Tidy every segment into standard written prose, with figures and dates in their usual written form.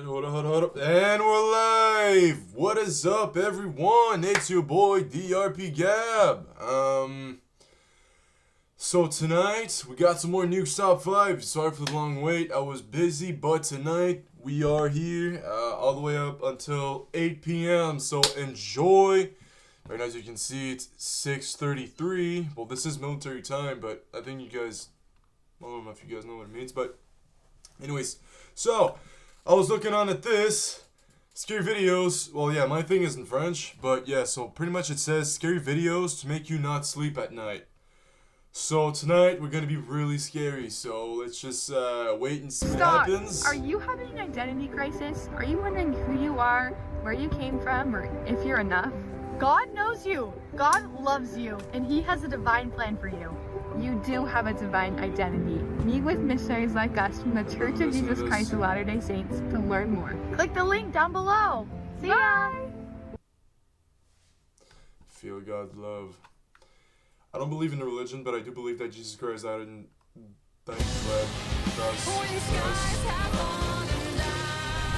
hold up. And we're live! What is up, everyone? It's your boy, DRP Gab. So tonight, we got some more Nuke's Top 5. Sorry for the long wait. I was busy, but tonight, we are here all the way up until 8 p.m. So enjoy. Right now, as you can see, it's 6:33. Well, this is military time, but I think you guys... I don't know if you guys know what it means, but... Anyways, so... I was looking on at this, scary videos. Well, yeah, my thing is in French, but yeah, so pretty much it says scary videos to make you not sleep at night. So tonight we're gonna be really scary, so let's just wait and see what happens. Are you having an identity crisis? Are you wondering who you are, where you came from, or if you're enough? God knows you, God loves you, and He has a divine plan for you. You do have a divine identity. Meet with missionaries like us from the Church of Jesus Christ of Latter-day Saints to learn more. Click the link down below. See ya! Feel God's love. I don't believe in the religion, but I do believe that Jesus Christ died and bled for us.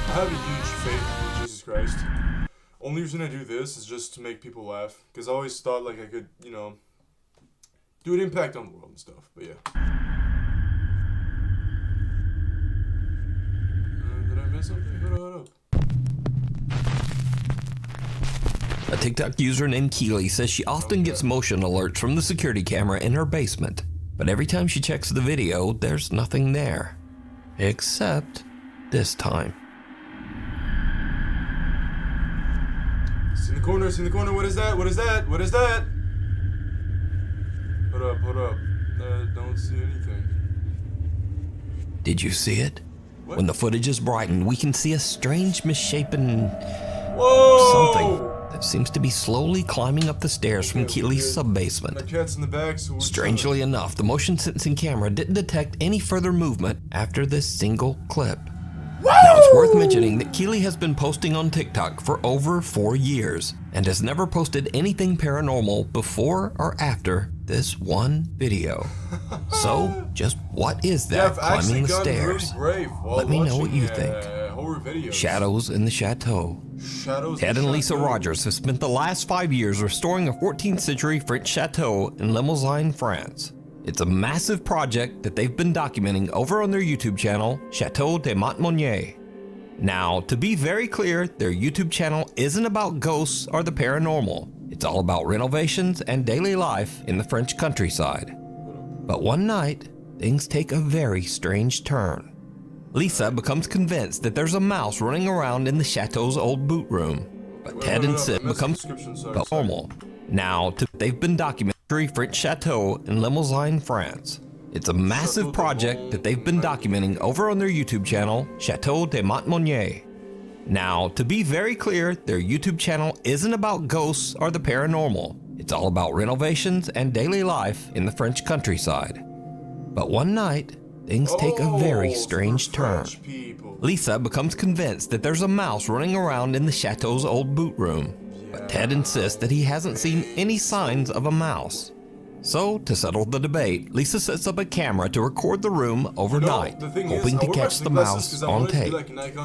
I have a huge faith in Jesus Christ. Only reason I do this is just to make people laugh, because I always thought like I could, you know, do an impact on the world and stuff, but yeah. Did I miss something? Hold up. A TikTok user named Keely says she often gets motion alerts from the security camera in her basement, but every time she checks the video, there's nothing there. Except this time. It's in the corner, what is that? What is that? What is that? Hold up. Don't see anything. Did you see it? What? When the footage is brightened, we can see a strange misshapen something that seems to be slowly climbing up the stairs from Keely's sub-basement. My cat's in the back, so Strangely enough, the motion sensing camera didn't detect any further movement after this single clip. Now it's worth mentioning that Keely has been posting on TikTok for over 4 years and has never posted anything paranormal before or after this one video. So, just what is that climbing the stairs? Really Let me know what you think. Horror videos. Shadows in the Chateau. Ted and Lisa Rogers have spent the last 5 years restoring a 14th century French chateau in Limousin, France. It's a massive project that they've been documenting over on their YouTube channel, Chateau de Montmonier. Now, to be very clear, their YouTube channel isn't about ghosts or the paranormal. It's all about renovations and daily life in the French countryside. But one night, things take a very strange turn. Lisa becomes convinced that there's a mouse running around in the chateau's old boot room, but Ted and Sid becomes normal. Now, they've been documenting French chateau in Limousin, France. It's a massive project that they've been documenting over on their YouTube channel, Chateau de Montmonier. Now, to be very clear, their YouTube channel isn't about ghosts or the paranormal. It's all about renovations and daily life in the French countryside. But one night, things take a very strange turn. Lisa becomes convinced that there's a mouse running around in the chateau's old boot room, but Ted insists that he hasn't seen any signs of a mouse. So, to settle the debate, Lisa sets up a camera to record the room overnight, hoping to catch the mouse on tape.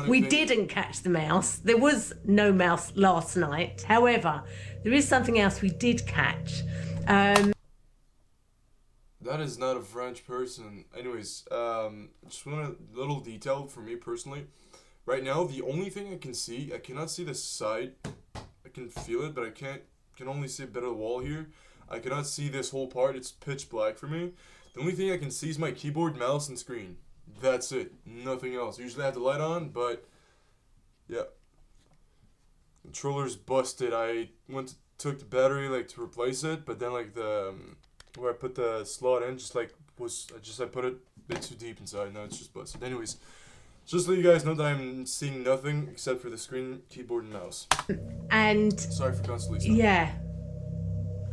We didn't catch the mouse. There was no mouse last night. However, there is something else we did catch. That is not a French person. Anyways, just want a little detail for me personally. Right now, the only thing I can see, I cannot see the side. I can feel it, but I can only see a bit of the wall here. I cannot see this whole part. It's pitch black for me. The only thing I can see is my keyboard, mouse, and screen. That's it. Nothing else. Usually I have the light on, but yeah. Controller's busted. I took the battery to replace it, but then the where I put the slot in I put it a bit too deep inside. Now it's just busted. Anyways, just to let you guys know that I'm seeing nothing except for the screen, keyboard, and mouse. And sorry for constantly stopping. Yeah.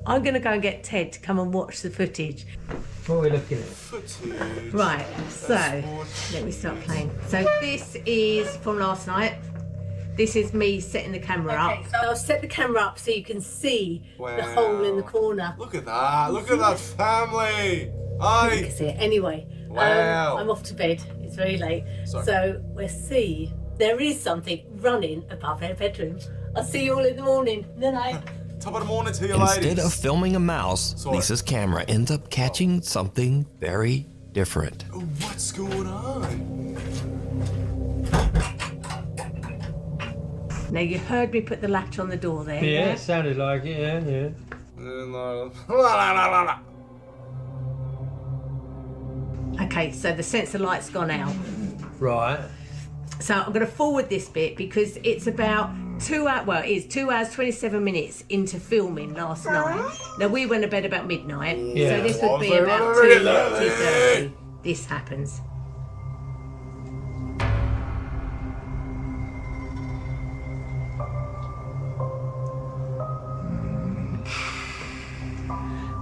I'm going to go and get Ted to come and watch the footage. What are we looking at? Footage. Right, so let me start playing. So this is from last night. This is me setting the camera up. So I'll set the camera up so you can see the hole in the corner. Look at that. Look at that family. You can see it. Anyway, wow. I'm off to bed. It's very late. Sorry. So we'll see there is something running above our bedroom. I'll see you all in the morning. Good night. Top of the morning to you, Instead ladies. of filming a mouse, Lisa's camera ends up catching something very different. What's going on? Now, you heard me put the latch on the door there. Yeah, it sounded like it, yeah. Okay, so the sensor light's gone out. Right. So I'm going to forward this bit because it's about 2 hours, well, it is 2 hours, 27 minutes into filming last night. Now, we went to bed about midnight, Yeah. so this would be about 2:30. This happens.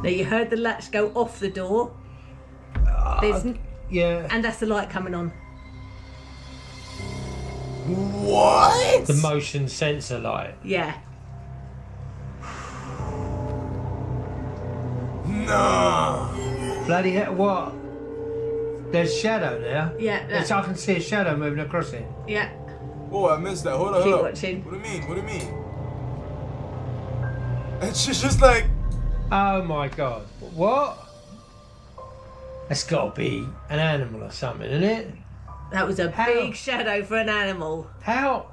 Now, you heard the latch go off the door. Yeah. And that's the light coming on. What? The motion sensor light. Yeah. No. Bloody hell, what? There's shadow there. Yeah. Yes, I can see a shadow moving across it. Yeah. Oh, I missed that. Hold on, Keep hold on. watching. What do you mean? What do you mean? And she's just like... Oh my god. What? That's got to be an animal or something, isn't it? That was a big shadow for an animal. How?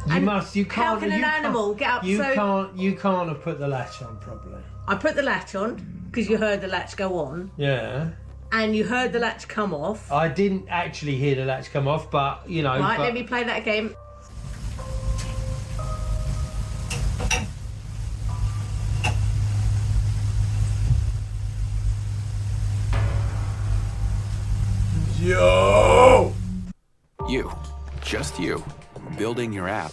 You And must. You can't. how can an animal get up You so- can't. You can't have put the latch on properly. I put the latch on because you heard the latch go on, Yeah. and you heard the latch come off. I didn't actually hear the latch come off, but you know. Right, but let me play that again. Yo! You, just you, building your app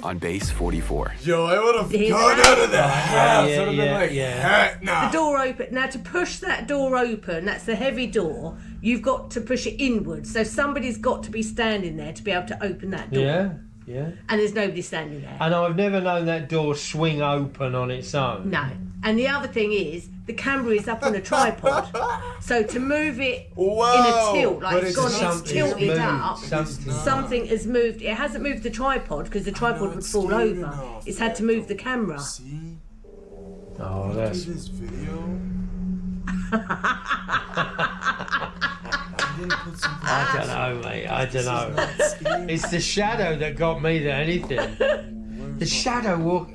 on base 44. Yo, I would have Hear gone that? out of the house. yeah, I would have yeah, been like, yeah. heck nah. The door open. Now, to push that door open, that's the heavy door, you've got to push it inwards. So somebody's got to be standing there to be able to open that door. Yeah. Yeah. And there's nobody standing there. And I've never known that door swing open on its own. No. And the other thing is, the camera is up on a tripod. So to move it Whoa, in a tilt, like but it's it's gone, it's something tilted moved, up. Something has moved. It hasn't moved the tripod because the tripod would it's fall scary over. enough, It's had to move the camera. See? Oh, Look that's. at this video. I don't know, mate. I don't know. It's the shadow that got me to anything. The shadow walk.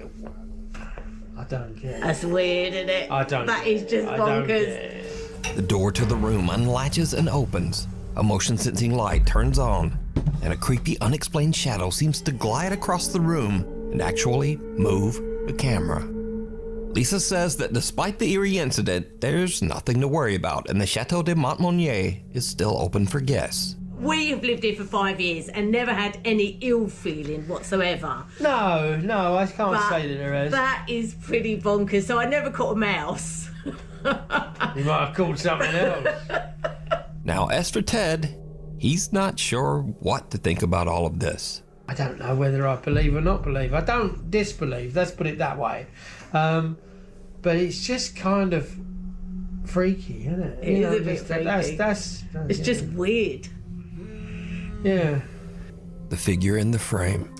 I don't get it. That's weird, isn't it? I don't. That get is it. just I don't get bonkers. it. The door to the room unlatches and opens. A motion sensing light turns on, and a creepy, unexplained shadow seems to glide across the room and actually move the camera. Lisa says that despite the eerie incident, there's nothing to worry about, and the Chateau de Montmonier is still open for guests. We have lived here for 5 years and never had any ill feeling whatsoever. No, I can't But say that there is. that is pretty bonkers. So I never caught a mouse. You might have called something else. Now, as for Ted, he's not sure what to think about all of this. I don't know whether I believe or not believe. I don't disbelieve, let's put it that way. But it's just kind of freaky, isn't it? It is a bit freaky. That's It's just weird. Yeah. The figure in the frame.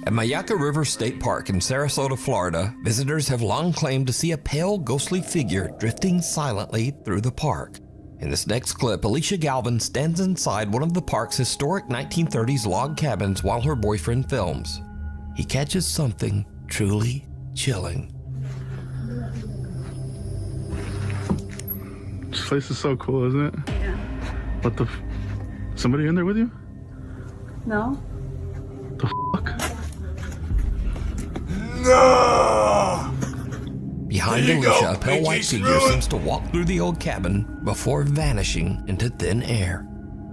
At Mayaca River State Park in Sarasota, Florida, visitors have long claimed to see a pale, ghostly figure drifting silently through the park. In this next clip, Alicia Galvin stands inside one of the park's historic 1930s log cabins while her boyfriend films. He catches something truly chilling. This place is so cool, isn't it? Yeah. What the somebody in there with you? No? The fuck? No! Behind There you Alicia, go, a pale white Pinky figure Spoon. seems to walk through the old cabin before vanishing into thin air.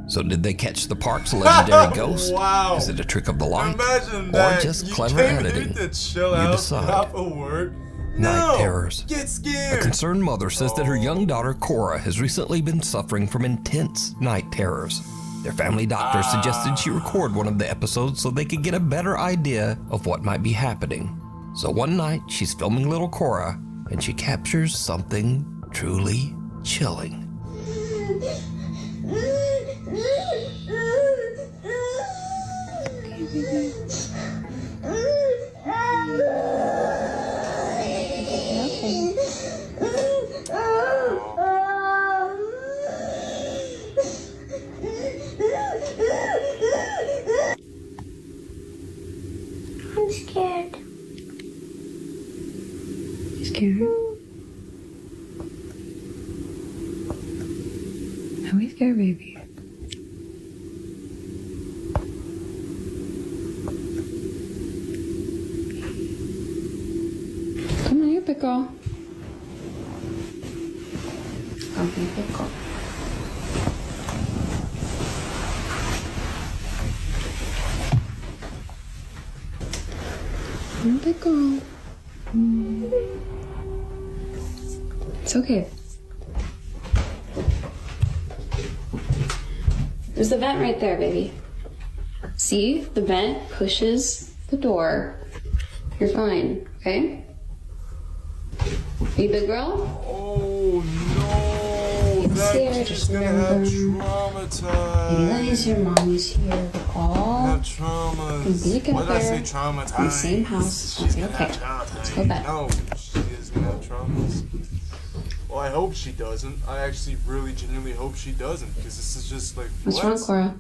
So did they catch the park's legendary ghost? Wow. Is it a trick of the light? Imagine or that. just You clever came editing? here to chill You out, decide. stop a work. Night No! terrors. Get A scared! concerned mother says that her young daughter Cora has recently been suffering from intense night terrors. Their family doctor suggested she record one of the episodes so they could get a better idea of what might be happening. So one night, she's filming little Cora, and she captures something truly chilling. I'm scared. You scared? Are we scared, baby? Come on, you pickle. Come here, pickle. Pickle. It's okay. There's the vent right there, baby. See? The vent pushes the door. You're fine, okay? Are you big girl? Oh no! That scared, kid's gonna have traumatized. Realize your mommy's here. We're all Have traumas. be together Why did I say traumatized? in the same house. She's Okay, gonna okay. have traumatized. Let's go back. No, she is gonna have traumas. Well, I hope she doesn't. I actually really genuinely hope she doesn't, because this is just like, What's what? wrong, Cora?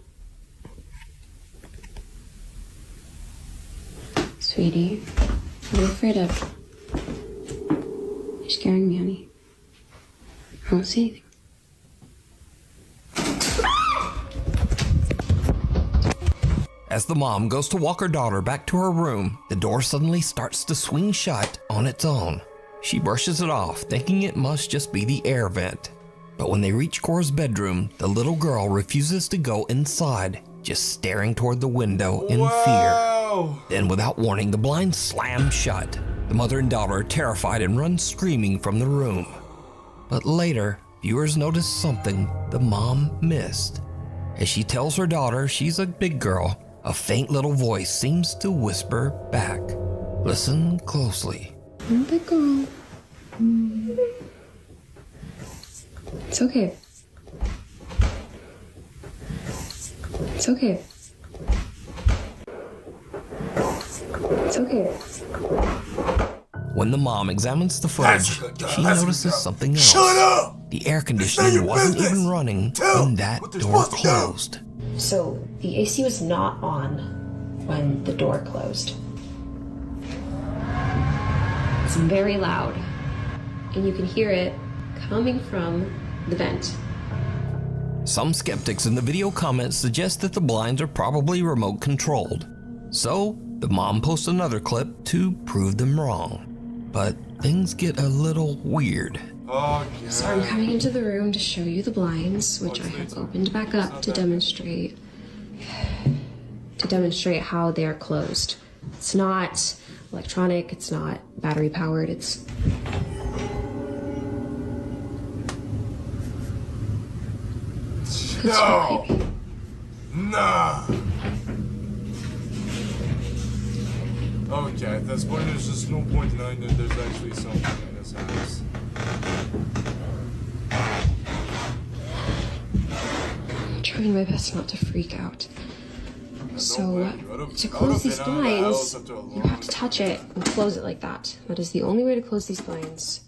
Sweetie, what are you afraid of? You're scaring me, honey. I don't see anything. As the mom goes to walk her daughter back to her room, the door suddenly starts to swing shut on its own. She brushes it off, thinking it must just be the air vent. But when they reach Cora's bedroom, the little girl refuses to go inside, just staring toward the window in fear. Then, without warning, the blinds slam shut. The mother and daughter are terrified and run screaming from the room. But later, viewers notice something the mom missed. As she tells her daughter she's a big girl, a faint little voice seems to whisper back. Listen closely. I'm a big girl. It's okay. It's okay. It's okay. When the mom examines the footage, she notices something else. Shut up! The air conditioning wasn't even running when that door closed. So the AC was not on when the door closed. It's very loud, and you can hear it coming from the vent. Some skeptics in the video comments suggest that the blinds are probably remote controlled. So, the mom posts another clip to prove them wrong. But things get a little weird. Oh, So I'm coming into the room to show you the blinds, which I have opened back up to demonstrate how they are closed. It's not electronic, it's not battery powered, it's no! Nah! Okay, at this point there's just no point denying that there's actually something in this house. I'm trying my best not to freak out. So, to close these blinds, you have to touch it and close it like that. That is the only way to close these blinds.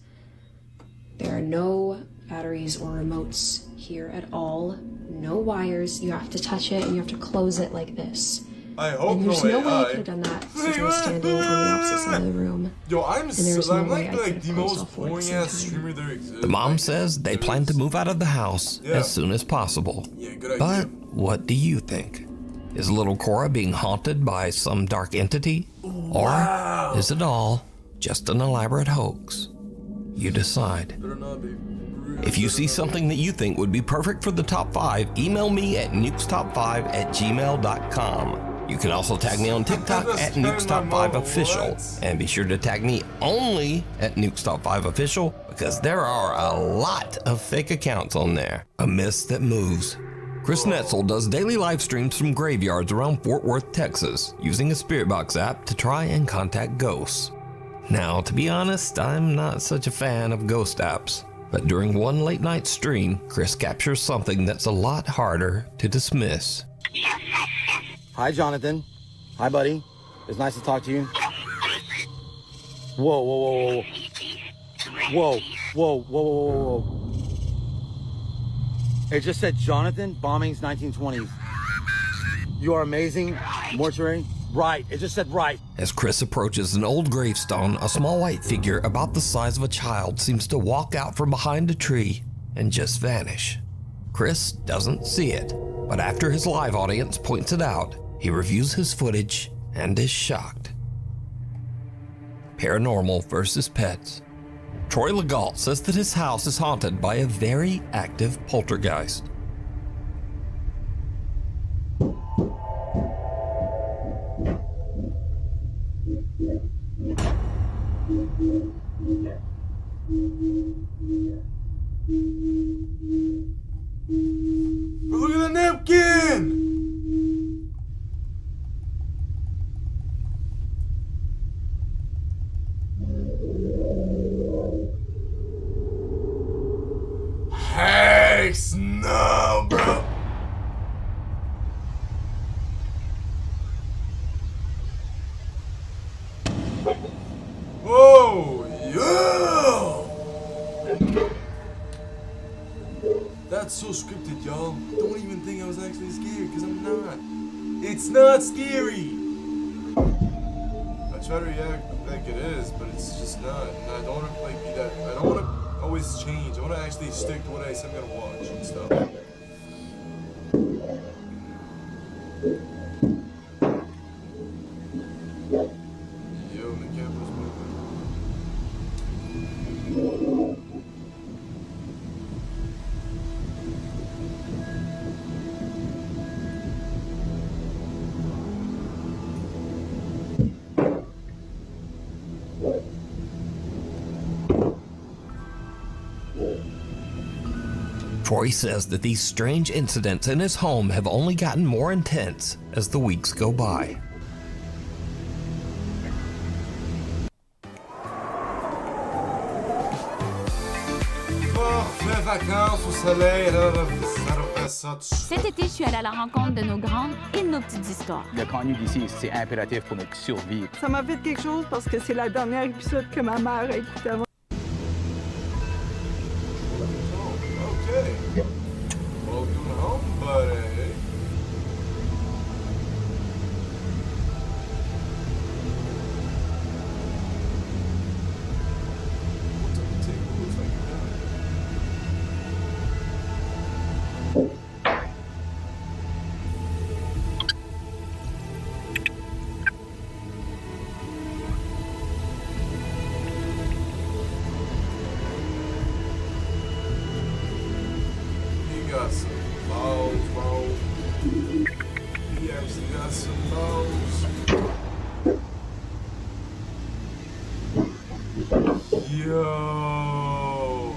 There are no batteries or remotes here at all. No wires. You have to touch it and you have to close it like this. I hope And there's no no way way I could have done that since I was standing on the opposite side of the room. Yo, I'm way I like could the have closed all most four at the boring same ass time. streamer there exists. The mom says they plan to move out of the house as soon as possible. Yeah, good idea. But what do you think? Is little Cora being haunted by some dark entity? Or is it all just an elaborate hoax? You decide. Better not be. If you see something that you think would be perfect for the top 5, email me at nukestop5@gmail.com. You can also tag me on TikTok at nukestop5official, and be sure to tag me only at nukestop5official because there are a lot of fake accounts on there. A mist that moves. Chris Netzel does daily live streams from graveyards around Fort Worth, Texas, using a Spirit Box app to try and contact ghosts. Now, to be honest, I'm not such a fan of ghost apps. But during one late night stream, Chris captures something that's a lot harder to dismiss. Hi, Jonathan. Hi, buddy. It's nice to talk to you. Whoa, whoa, whoa, whoa. Whoa, whoa, whoa, whoa, whoa. It just said, Jonathan, bombings 1920s. You are amazing. Mortuary. Right. It just said right. As Chris approaches an old gravestone, a small white figure about the size of a child seems to walk out from behind a tree and just vanish. Chris doesn't see it, but after his live audience points it out, he reviews his footage and is shocked. Paranormal versus pets. Troy Legault says that his house is haunted by a very active poltergeist. Look at the napkin! Hex, no, bro. Whoa, yo! That's so scripted, y'all. Don't even think I was actually scared, because I'm not. It's not scary. I try to react like it is, but it's just not. And I don't want to like be that. I don't want to always change. I want to actually stick to what I said I'm gonna watch and stuff. Yo, the camera's moving. Troy says that these strange incidents in his home have only gotten more intense as the weeks go by. Cet été, je suis allée à la rencontre de nos grandes et de nos petites histoires. Le connu d'ici, c'est impératif pour notre survie. Ça m'a fait quelque chose parce que c'est la dernière épisode que ma mère a écouté avant. Welcome home, buddy. Got some balls, bro. He actually got some balls. Yo.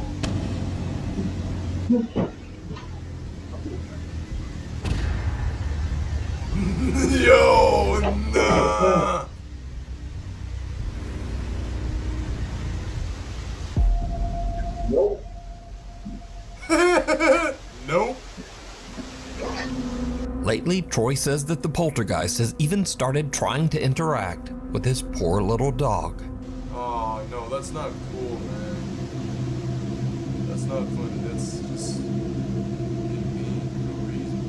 Yo, nah. Nope. Nope. Lately, Troy says that the poltergeist has even started trying to interact with his poor little dog. Oh, no, that's not cool, man. That's not funny. That's just mean for no reason.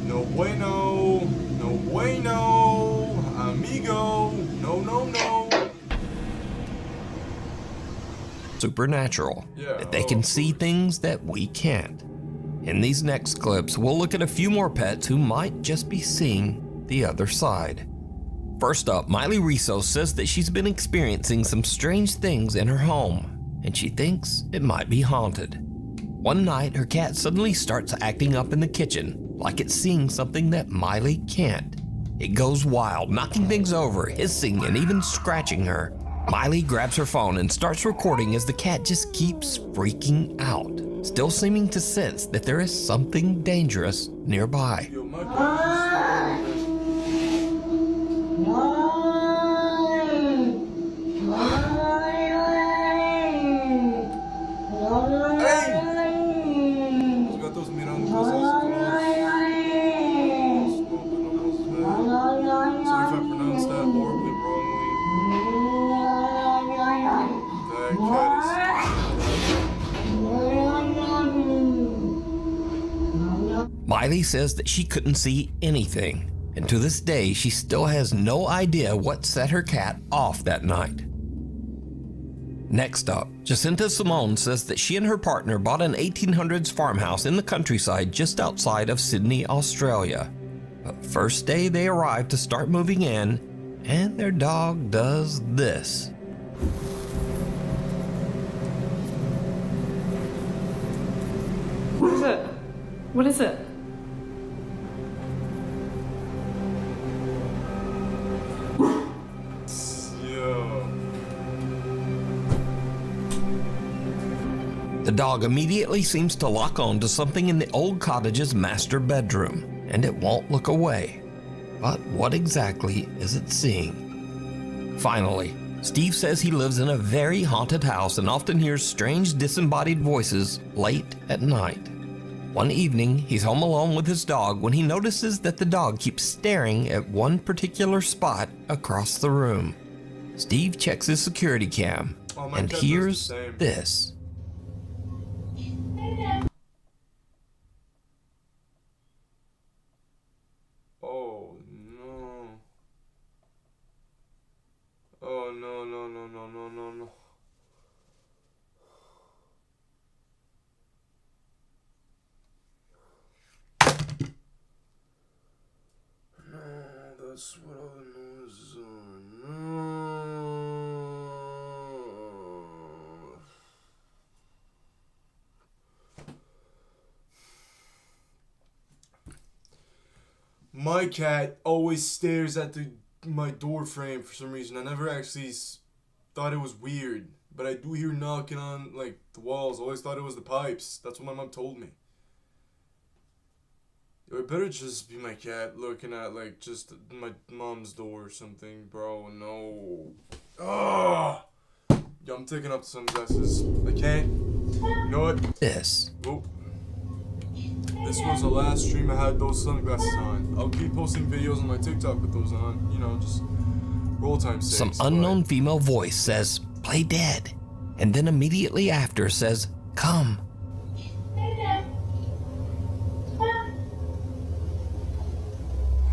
No bueno, no bueno, amigo, no, no, no. Supernatural, Yeah, that they can see things that we can't. In these next clips, we'll look at a few more pets who might just be seeing the other side. First up, Miley Riso says that she's been experiencing some strange things in her home, and she thinks it might be haunted. One night, her cat suddenly starts acting up in the kitchen, like it's seeing something that Miley can't. It goes wild, knocking things over, hissing, and even scratching her. Miley grabs her phone and starts recording as the cat just keeps freaking out, still seeming to sense that there is something dangerous nearby. Miley says that she couldn't see anything, and to this day she still has no idea what set her cat off that night. Next up, Jacinta Simone says that she and her partner bought an 1800s farmhouse in the countryside just outside of Sydney, Australia. But first day they arrive to start moving in, and their dog does this. What is it? What is it? The dog immediately seems to lock on to something in the old cottage's master bedroom, and it won't look away. But what exactly is it seeing? Finally, Steve says he lives in a very haunted house and often hears strange disembodied voices late at night. One evening, he's home alone with his dog when he notices that the dog keeps staring at one particular spot across the room. Steve checks his security cam and hears this. Oh no. Oh no, no, no, no, no, no, no. No, that's what all the noises are. No. My cat always stares at my door frame for some reason. I never actually thought it was weird, but I do hear knocking on like the walls. I always thought it was the pipes. That's what my mom told me. It better just be my cat looking at like just my mom's door or something, bro. No. Oh. Yo, I'm taking up sunglasses. I can't. You know what? This. Oh. This was the last stream I had those sunglasses on. I'll keep posting videos on my TikTok with those on. You know, just roll time sakes. Some unknown female voice says, "Play dead," and then immediately after says, "Come."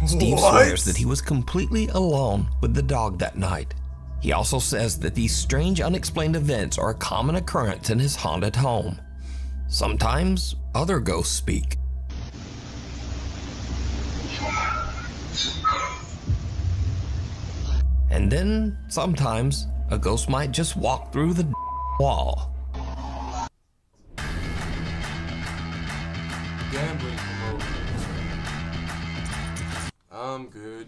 Steve swears that he was completely alone with the dog that night. He also says that these strange unexplained events are a common occurrence in his haunted home. Sometimes other ghosts speak. And then sometimes a ghost might just walk through the wall. Gambling promoter. I'm good.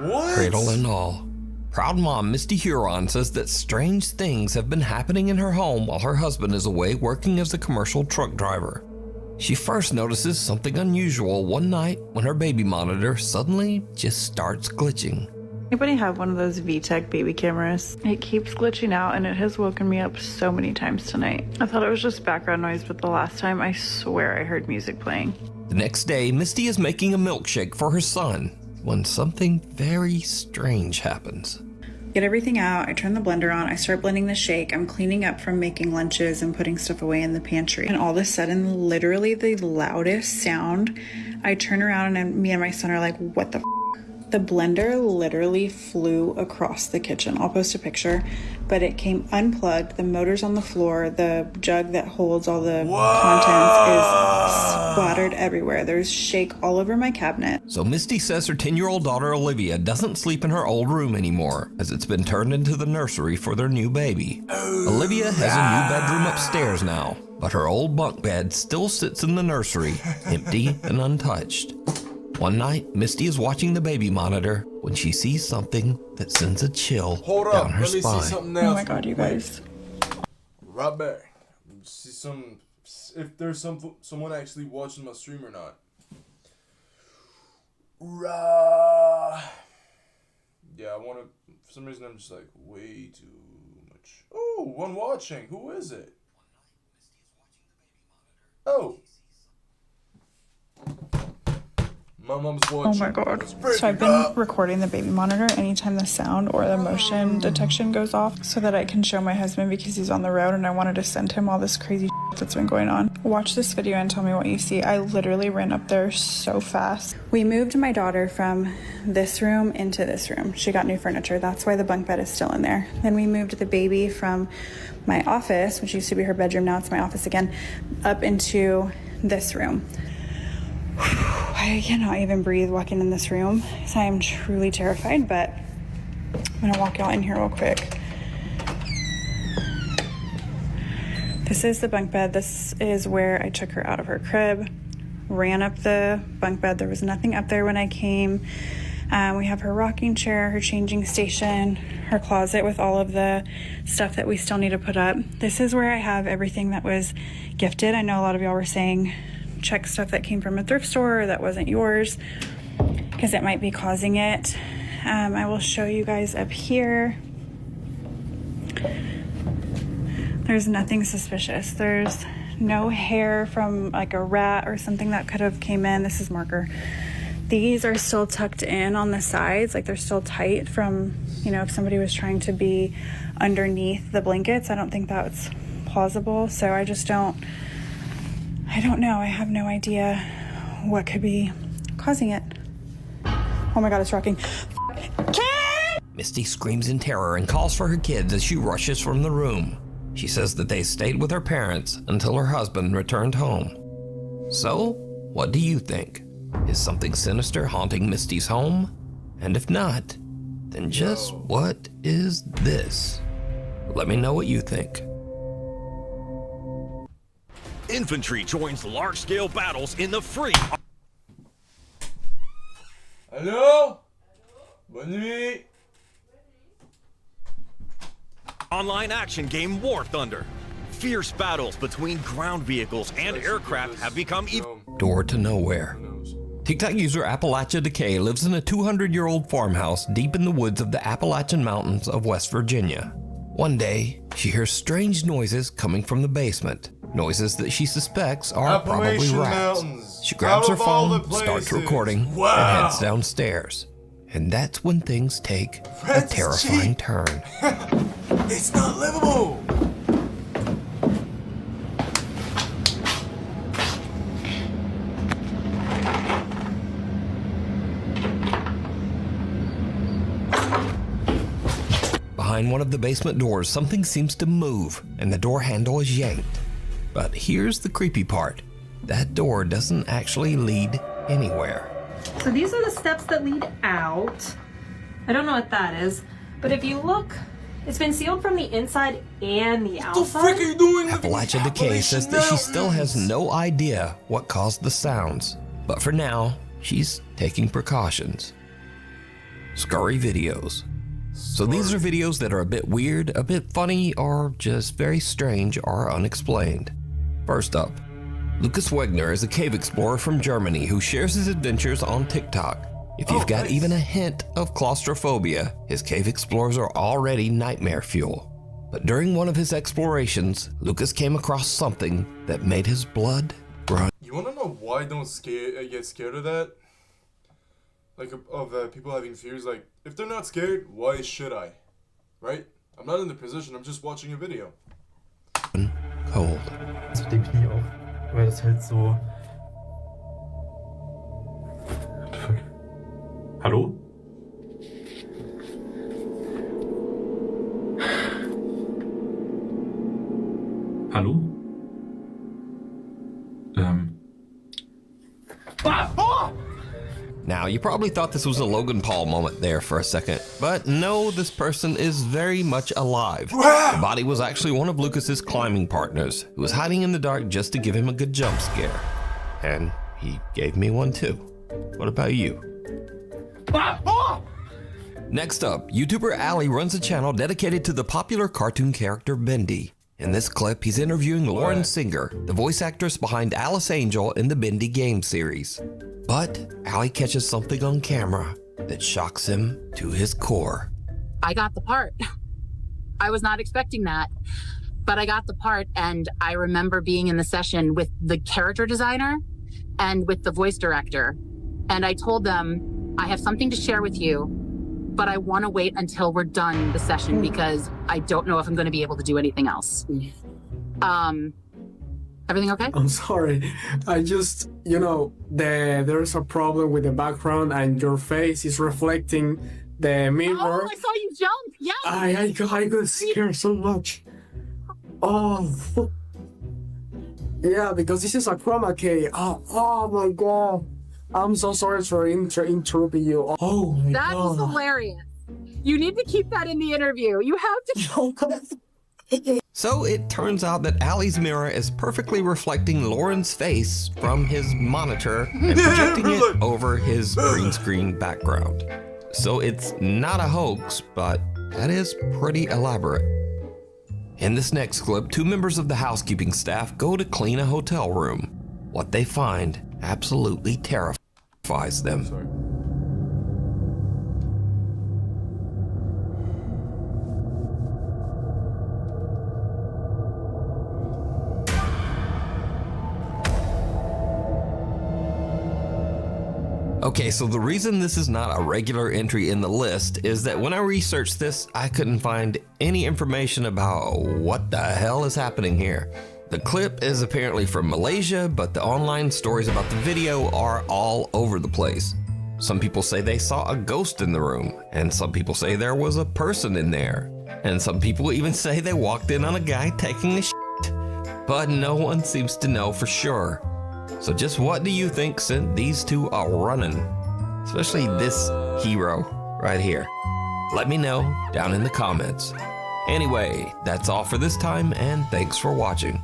What? Cradle and all. Proud mom Misty Huron says that strange things have been happening in her home while her husband is away working as a commercial truck driver. She first notices something unusual one night when her baby monitor suddenly just starts glitching. Anybody have one of those VTech baby cameras? It keeps glitching out and it has woken me up so many times tonight. I thought it was just background noise, but the last time I swear I heard music playing. The next day, Misty is making a milkshake for her son when something very strange happens. Get everything out, I turn the blender on, I start blending the shake, I'm cleaning up from making lunches and putting stuff away in the pantry. And all of a sudden, literally the loudest sound, I turn around and me and my son are like, what the f***? The blender literally flew across the kitchen. I'll post a picture, but it came unplugged. The motor's on the floor. The jug that holds all the contents is splattered everywhere. There's shake all over my cabinet. So Misty says her 10-year-old daughter Olivia doesn't sleep in her old room anymore, as it's been turned into the nursery for their new baby. Olivia has a new bedroom upstairs now, but her old bunk bed still sits in the nursery, empty and untouched. One night, Misty is watching the baby monitor when she sees something that sends a chill down her spine. See something else. Oh my god, you guys. Right back. See if there's someone actually watching my stream or not. Yeah, I want to. For some reason, I'm just like way too much. Oh, one watching. Who is it? Oh. My mom's watching. Oh my god. So I've been recording the baby monitor anytime the sound or the motion detection goes off so that I can show my husband because he's on the road and I wanted to send him all this crazy shit that's been going on. Watch this video and tell me what you see. I literally ran up there so fast. We moved my daughter from this room into this room. She got new furniture. That's why the bunk bed is still in there. Then we moved the baby from my office, which used to be her bedroom, now it's my office again, up into this room. I cannot even breathe walking in this room, so I am truly terrified, but I'm gonna walk y'all in here real quick. This is the bunk bed. This is where I took her out of her crib, ran up the bunk bed. There was nothing up there when I came. We have her rocking chair, her changing station, her closet with all of the stuff that we still need to put up. This is where I have everything that was gifted. I know a lot of y'all were saying check stuff that came from a thrift store or that wasn't yours because it might be causing it. I will show you guys up here. There's nothing suspicious. There's no hair from like a rat or something that could have came in. This is marker. These are still tucked in on the sides, like they're still tight from, you know, if somebody was trying to be underneath the blankets. I don't think that's plausible. So I don't know. I have no idea what could be causing it. Oh my god, it's rocking. Misty screams in terror and calls for her kids as she rushes from the room. She says that they stayed with her parents until her husband returned home. So, what do you think? Is something sinister haunting Misty's home? And if not, then just what is this? Let me know what you think. Infantry joins large-scale battles in the free. Hello? Bonne nuit. Online action game War Thunder. Fierce battles between ground vehicles and aircraft have become Door to nowhere. TikTok user Appalachia Decay lives in a 200-year-old farmhouse deep in the woods of the Appalachian Mountains of West Virginia. One day, she hears strange noises coming from the basement. Noises that she suspects are probably rats. She grabs her phone, starts recording, and heads downstairs. And that's when things take a terrifying turn. It's not livable! Behind one of the basement doors, something seems to move, and the door handle is yanked. But here's the creepy part. That door doesn't actually lead anywhere. So these are the steps that lead out. I don't know what that is, but if you look, it's been sealed from the inside and the outside. What the frick are you doing? Appalachia Decay says that she still has no idea what caused the sounds. But for now, she's taking precautions. Scurry videos. So these are videos that are a bit weird, a bit funny, or just very strange or unexplained. First up, Lucas Wegner is a cave explorer from Germany who shares his adventures on TikTok. If you've got even a hint of claustrophobia, his cave explorers are already nightmare fuel. But during one of his explorations, Lucas came across something that made his blood run. You wanna know why I don't get scared of that? Like, of people having fears? Like, if they're not scared, why should I? Right? I'm not in the position, I'm just watching a video. Cold. Das mit dem Knie auf, weil das halt so... What the fuck? Hallo? Hallo? Now, you probably thought this was a Logan Paul moment there for a second, but no, this person is very much alive. The body was actually one of Lucas's climbing partners, who was hiding in the dark just to give him a good jump scare. And he gave me one too. What about you? Next up, YouTuber Ali runs a channel dedicated to the popular cartoon character Bendy. In this clip, he's interviewing Lauren Singer, the voice actress behind Alice Angel in the Bendy game series. But Ali catches something on camera that shocks him to his core. I got the part. I was not expecting that, but I got the part, and I remember being in the session with the character designer and with the voice director, and I told them, I have something to share with you, but I want to wait until we're done the session because I don't know if I'm going to be able to do anything else. Everything okay? I'm sorry. I just, you know, there's a problem with the background and your face is reflecting the mirror. Oh, I saw you jump. Yes. I got scared so much. Oh. Yeah, because this is a chroma key. Oh my God. I'm so sorry for interrupting you. Oh my God. That is hilarious. You need to keep that in the interview. You have to. So it turns out that Ali's mirror is perfectly reflecting Lauren's face from his monitor and projecting it over his green screen background. So it's not a hoax, but that is pretty elaborate. In this next clip, two members of the housekeeping staff go to clean a hotel room. What they find absolutely terrifies them. Okay, so the reason this is not a regular entry in the list is that when I researched this, I couldn't find any information about what the hell is happening here. The clip is apparently from Malaysia, but the online stories about the video are all over the place. Some people say they saw a ghost in the room, and some people say there was a person in there, and some people even say they walked in on a guy taking a shit. But no one seems to know for sure. So just what do you think sent these two a running? Especially this hero right here. Let me know down in the comments. Anyway, that's all for this time, and thanks for watching.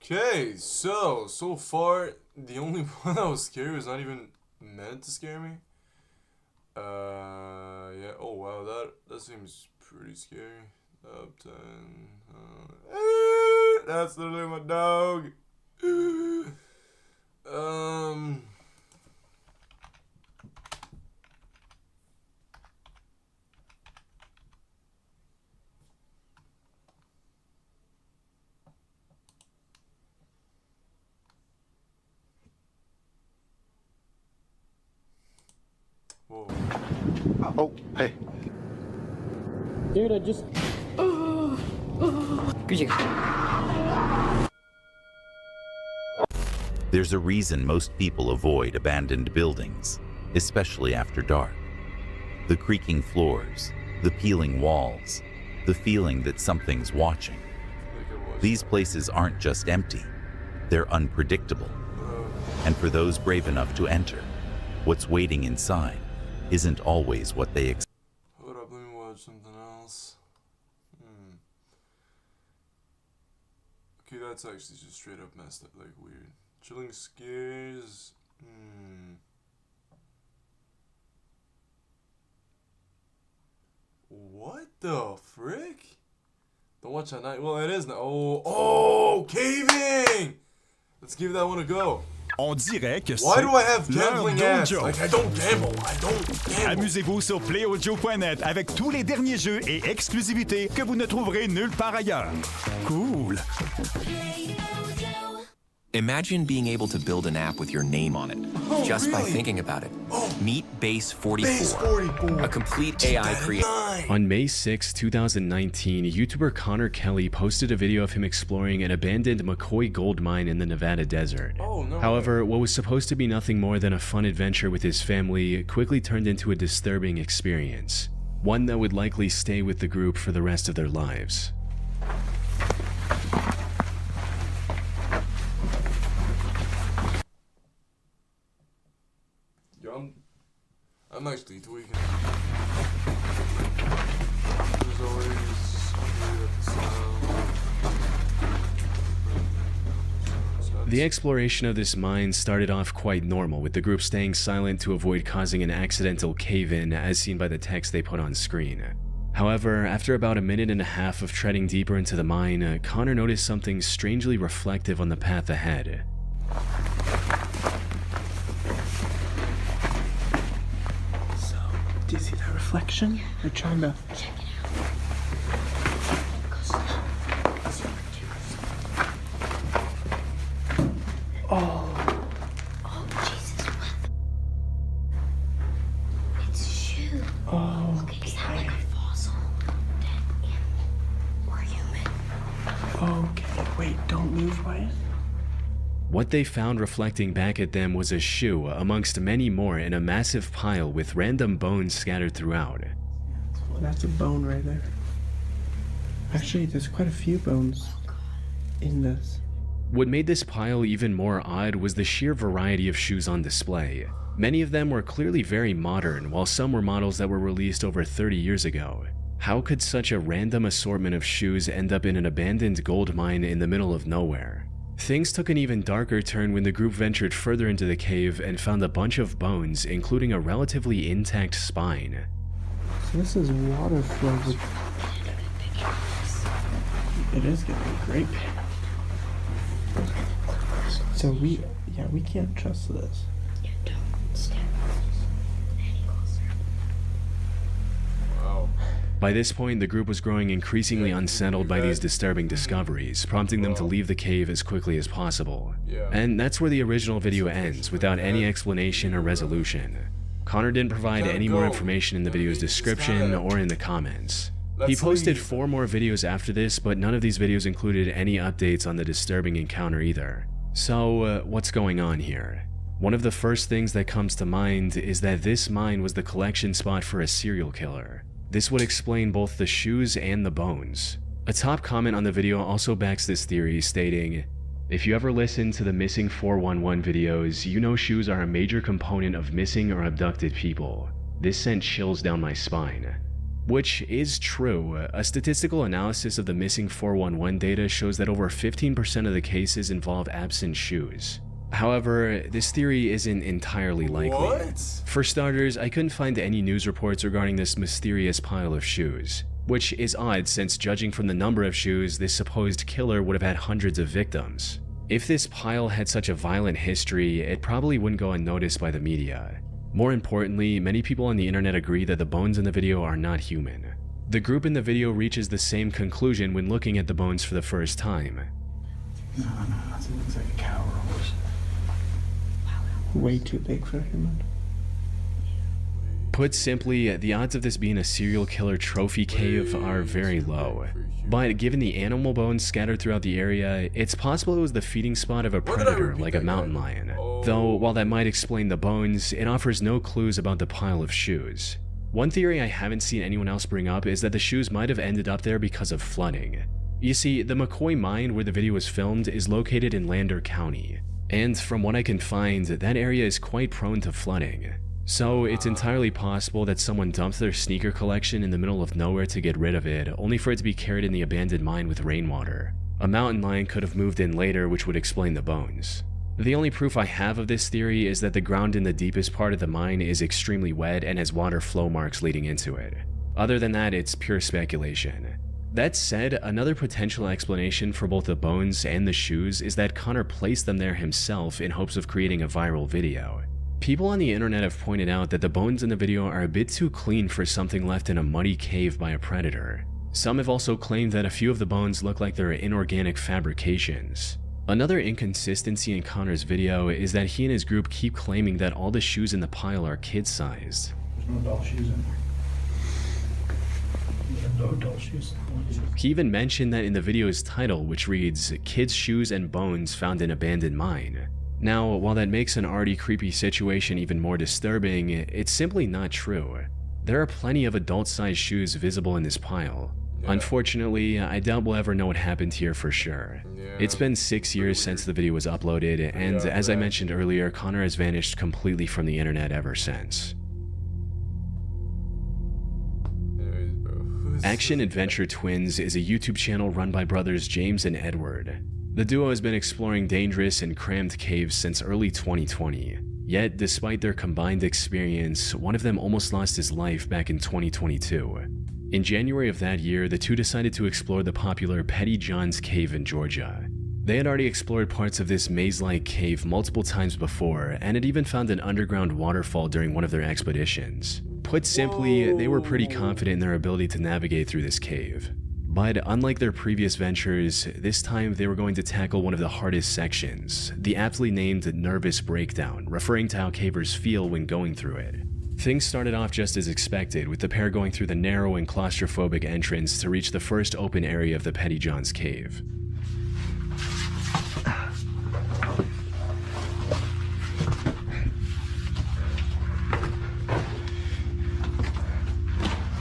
Okay, so far, the only one that was scary was not even meant to scare me. Yeah, oh wow, that seems pretty scary. Up 10. That's literally my dog. Whoa. Oh, hey. Dude, I just... There's a reason most people avoid abandoned buildings, especially after dark. The creaking floors, the peeling walls, the feeling that something's watching. These places aren't just empty, they're unpredictable. And for those brave enough to enter, what's waiting inside isn't always what they expect. Hold up, let me watch something else. Okay, that's actually just straight up messed up, like weird. Chilling scares. What the frick? Don't watch at night. Well, it is now. Oh, caving! Let's give that one a go. On dirait que Why do I have gambling ads? Like, I don't gamble. Amusez-vous sur playaudio.net avec tous les derniers jeux et exclusivités que vous ne trouverez nulle part ailleurs. Cool. Imagine being able to build an app with your name on it, just by thinking about it. Meet Base 44, a complete AI creator. On May 6, 2019, YouTuber Connor Kelly posted a video of him exploring an abandoned McCoy gold mine in the Nevada desert. However, what was supposed to be nothing more than a fun adventure with his family quickly turned into a disturbing experience, one that would likely stay with the group for the rest of their lives. I'm actually tweaking. There's always The exploration of this mine started off quite normal, with the group staying silent to avoid causing an accidental cave-in as seen by the text they put on screen. However, after about a minute and a half of treading deeper into the mine, Connor noticed something strangely reflective on the path ahead. Do you see that reflection? They're trying to... Check it out. Oh. Oh, Jesus, what? It's a shoe. Oh, okay. Is that like a fossil? Dead animal? Or human? Okay, wait, don't move, Wyatt. What they found reflecting back at them was a shoe amongst many more in a massive pile with random bones scattered throughout. That's a bone right there. Actually, there's quite a few bones in this. What made this pile even more odd was the sheer variety of shoes on display. Many of them were clearly very modern, while some were models that were released over 30 years ago. How could such a random assortment of shoes end up in an abandoned gold mine in the middle of nowhere? Things took an even darker turn when the group ventured further into the cave and found a bunch of bones, including a relatively intact spine. So this is water flow. It is getting great. So we can't trust this. By this point, the group was growing increasingly unsettled by these disturbing discoveries, prompting them to leave the cave as quickly as possible. And that's where the original video ends, without any explanation or resolution. Connor didn't provide any more information in the video's description or in the comments. He posted 4 more videos after this, but none of these videos included any updates on the disturbing encounter either. So, what's going on here? One of the first things that comes to mind is that this mine was the collection spot for a serial killer. This would explain both the shoes and the bones. A top comment on the video also backs this theory, stating, "If you ever listen to the Missing 411 videos, you know shoes are a major component of missing or abducted people. This sent chills down my spine." Which is true. A statistical analysis of the Missing 411 data shows that over 15% of the cases involve absent shoes. However, this theory isn't entirely likely. For starters, I couldn't find any news reports regarding this mysterious pile of shoes, which is odd since judging from the number of shoes, this supposed killer would have had hundreds of victims. If this pile had such a violent history, it probably wouldn't go unnoticed by the media. More importantly, many people on the internet agree that the bones in the video are not human. The group in the video reaches the same conclusion when looking at the bones for the first time. No, it looks like a cow or a horse. Way too big for a human. Put simply, the odds of this being a serial killer trophy cave are very low. But given the animal bones scattered throughout the area, it's possible it was the feeding spot of a predator like a mountain lion. Though, while that might explain the bones, it offers no clues about the pile of shoes. One theory I haven't seen anyone else bring up is that the shoes might have ended up there because of flooding. You see, the McCoy mine where the video was filmed is located in Lander County. And from what I can find, that area is quite prone to flooding. So it's entirely possible that someone dumped their sneaker collection in the middle of nowhere to get rid of it, only for it to be carried in the abandoned mine with rainwater. A mountain lion could have moved in later, which would explain the bones. The only proof I have of this theory is that the ground in the deepest part of the mine is extremely wet and has water flow marks leading into it. Other than that, it's pure speculation. That said, another potential explanation for both the bones and the shoes is that Connor placed them there himself in hopes of creating a viral video. People on the internet have pointed out that the bones in the video are a bit too clean for something left in a muddy cave by a predator. Some have also claimed that a few of the bones look like they're inorganic fabrications. Another inconsistency in Connor's video is that he and his group keep claiming that all the shoes in the pile are kid-sized. There's no adult shoes in there. There's no adult shoes. He even mentioned that in the video's title, which reads, "Kids' Shoes and Bones Found in Abandoned Mine." Now, while that makes an already creepy situation even more disturbing, it's simply not true. There are plenty of adult-sized shoes visible in this pile. Yeah. Unfortunately, I doubt we'll ever know what happened here for sure. Yeah. It's been 6 years since the video was uploaded, and as I mentioned earlier, Connor has vanished completely from the internet ever since. Action Adventure Twins is a YouTube channel run by brothers James and Edward. The duo has been exploring dangerous and crammed caves since early 2020. Yet, despite their combined experience, one of them almost lost his life back in 2022. In January of that year, the two decided to explore the popular Petty John's Cave in Georgia. They had already explored parts of this maze-like cave multiple times before, and had even found an underground waterfall during one of their expeditions. Put simply, they were pretty confident in their ability to navigate through this cave. But unlike their previous ventures, this time they were going to tackle one of the hardest sections, the aptly named Nervous Breakdown, referring to how cavers feel when going through it. Things started off just as expected, with the pair going through the narrow and claustrophobic entrance to reach the first open area of the Petty John's Cave.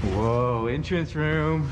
Whoa, entrance room.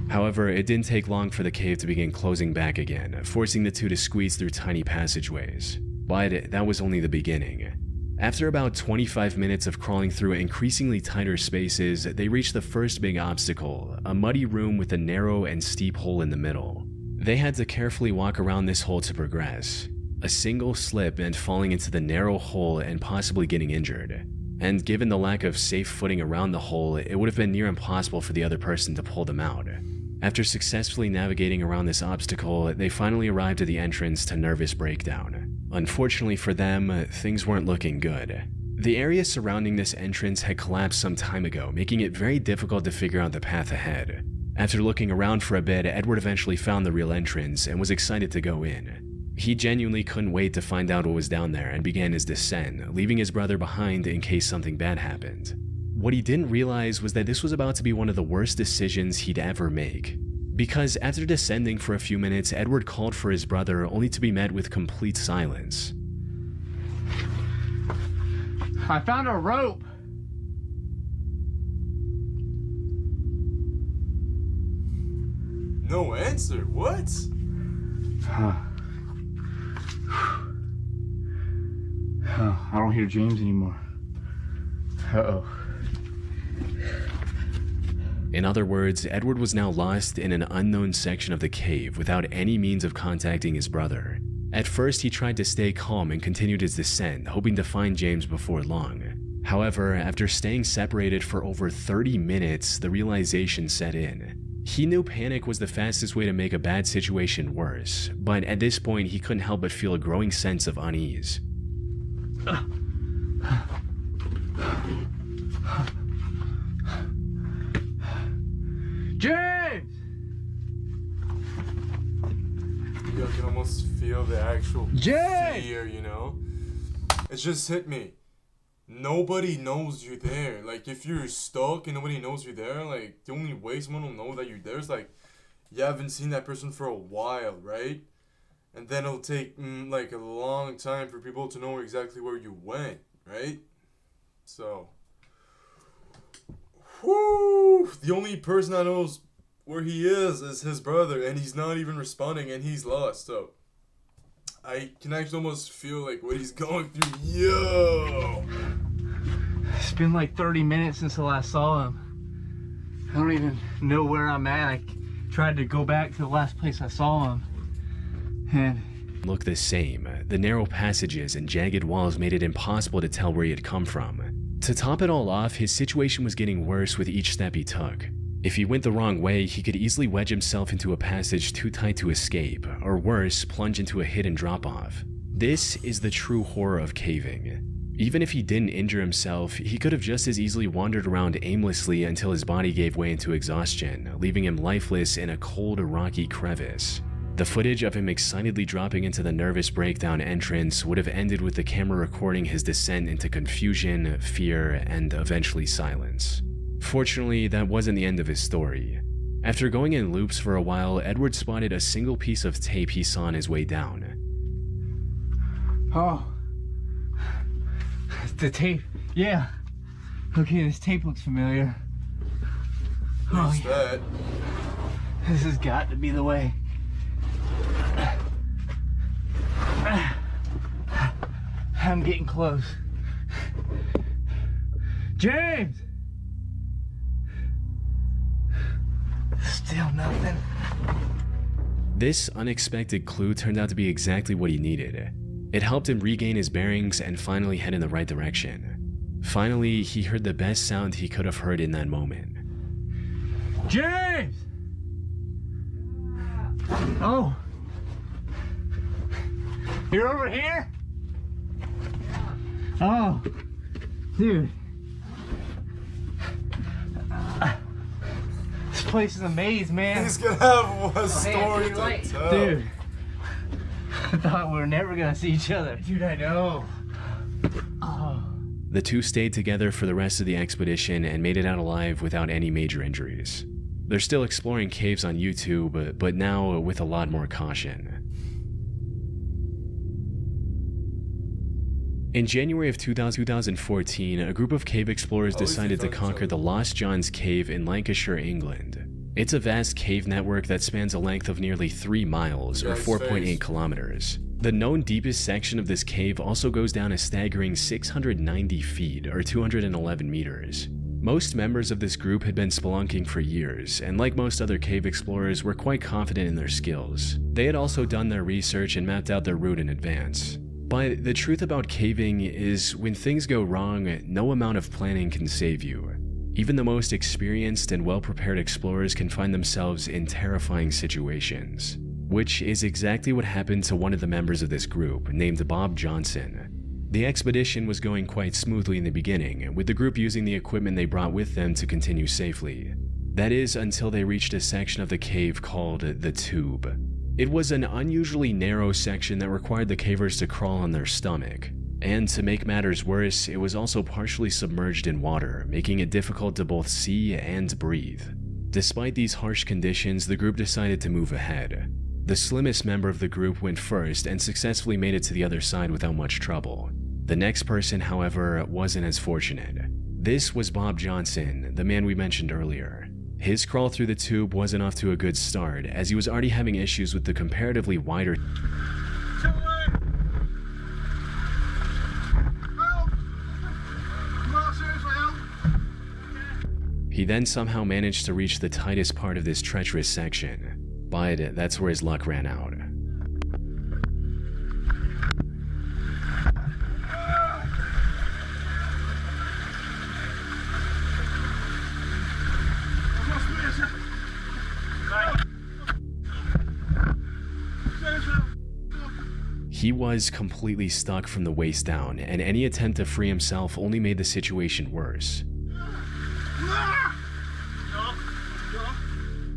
However, it didn't take long for the cave to begin closing back again, forcing the two to squeeze through tiny passageways. But that was only the beginning. After about 25 minutes of crawling through increasingly tighter spaces, they reached the first big obstacle, a muddy room with a narrow and steep hole in the middle. They had to carefully walk around this hole to progress. A single slip meant falling into the narrow hole and possibly getting injured. And given the lack of safe footing around the hole, it would have been near impossible for the other person to pull them out. After successfully navigating around this obstacle, they finally arrived at the entrance to Nervous Breakdown. Unfortunately for them, things weren't looking good. The area surrounding this entrance had collapsed some time ago, making it very difficult to figure out the path ahead. After looking around for a bit, Edward eventually found the real entrance and was excited to go in. He genuinely couldn't wait to find out what was down there and began his descent, leaving his brother behind in case something bad happened. What he didn't realize was that this was about to be one of the worst decisions he'd ever make. Because after descending for a few minutes, Edward called for his brother only to be met with complete silence. I found a rope. No answer, what? I don't hear James anymore. Uh-oh. In other words, Edward was now lost in an unknown section of the cave without any means of contacting his brother. At first, he tried to stay calm and continued his descent, hoping to find James before long. However, after staying separated for over 30 minutes, the realization set in. He knew panic was the fastest way to make a bad situation worse, but at this point, he couldn't help but feel a growing sense of unease. James! You can almost feel the actual James! fear, you know? It just hit me. Nobody knows you're there. Like, if you're stuck and nobody knows you're there, like, the only way someone will know that you're there is, like, you haven't seen that person for a while, right? And then it'll take, like, a long time for people to know exactly where you went, right? So, whoo! The only person that knows where he is his brother, and he's not even responding, and he's lost, so I can actually almost feel, like, what he's going through. Yo! It's been like 30 minutes since I last saw him. I don't even know where I'm at. I tried to go back to the last place I saw him, and looked the same. The narrow passages and jagged walls made it impossible to tell where he had come from. To top it all off, his situation was getting worse with each step he took. If he went the wrong way, he could easily wedge himself into a passage too tight to escape, or worse, plunge into a hidden drop-off. This is the true horror of caving. Even if he didn't injure himself, he could have just as easily wandered around aimlessly until his body gave way into exhaustion, leaving him lifeless in a cold, rocky crevice. The footage of him excitedly dropping into the nervous breakdown entrance would have ended with the camera recording his descent into confusion, fear, and eventually silence. Fortunately, that wasn't the end of his story. After going in loops for a while, Edward spotted a single piece of tape he saw on his way down. Oh. The tape. Yeah. Okay, this tape looks familiar. What's that? This has got to be the way. I'm getting close. James! Still nothing. This unexpected clue turned out to be exactly what he needed. It helped him regain his bearings and finally head in the right direction. Finally, he heard the best sound he could have heard in that moment. James! Oh. You're over here? Oh. Dude. This place is a maze, man. He's gonna have one story to tell. Dude. I thought we were never gonna see each other. Dude, I know. Oh. The two stayed together for the rest of the expedition and made it out alive without any major injuries. They're still exploring caves on YouTube, but now with a lot more caution. In January of 2014, a group of cave explorers decided to conquer the Lost John's Cave in Lancashire, England. It's a vast cave network that spans a length of nearly 3 miles, or 4.8 kilometers. The known deepest section of this cave also goes down a staggering 690 feet, or 211 meters. Most members of this group had been spelunking for years, and like most other cave explorers, were quite confident in their skills. They had also done their research and mapped out their route in advance. But the truth about caving is, when things go wrong, no amount of planning can save you. Even the most experienced and well-prepared explorers can find themselves in terrifying situations. Which is exactly what happened to one of the members of this group, named Bob Johnson. The expedition was going quite smoothly in the beginning, with the group using the equipment they brought with them to continue safely. That is, until they reached a section of the cave called the Tube. It was an unusually narrow section that required the cavers to crawl on their stomach. And to make matters worse, it was also partially submerged in water, making it difficult to both see and breathe. Despite these harsh conditions, the group decided to move ahead. The slimmest member of the group went first and successfully made it to the other side without much trouble. The next person, however, wasn't as fortunate. This was Bob Johnson, the man we mentioned earlier. His crawl through the tube wasn't off to a good start, as he was already having issues with the comparatively wider He then somehow managed to reach the tightest part of this treacherous section, but that's where his luck ran out. He was completely stuck from the waist down, and any attempt to free himself only made the situation worse.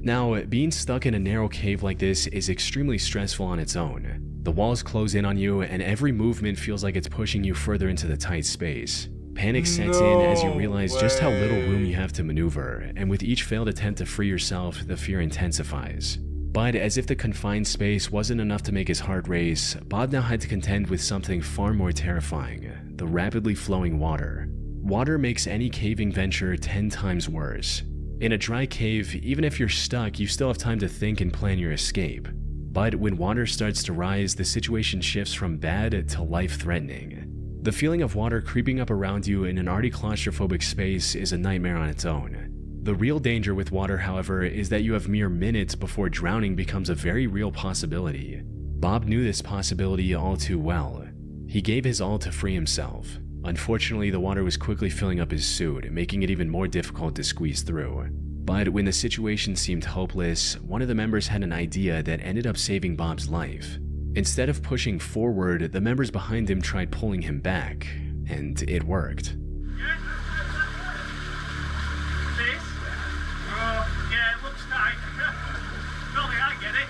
Now, being stuck in a narrow cave like this is extremely stressful on its own. The walls close in on you, and every movement feels like it's pushing you further into the tight space. Panic sets in as you realize just how little room you have to maneuver, and with each failed attempt to free yourself, the fear intensifies. But as if the confined space wasn't enough to make his heart race, Bob now had to contend with something far more terrifying: the rapidly flowing water. Water makes any caving venture 10 times worse. In a dry cave, even if you're stuck, you still have time to think and plan your escape. But when water starts to rise, the situation shifts from bad to life-threatening. The feeling of water creeping up around you in an already claustrophobic space is a nightmare on its own. The real danger with water, however, is that you have mere minutes before drowning becomes a very real possibility. Bob knew this possibility all too well. He gave his all to free himself. Unfortunately, the water was quickly filling up his suit, making it even more difficult to squeeze through. But when the situation seemed hopeless, one of the members had an idea that ended up saving Bob's life. Instead of pushing forward, the members behind him tried pulling him back, and it worked. Yeah, it looks tight. Billy, I get it.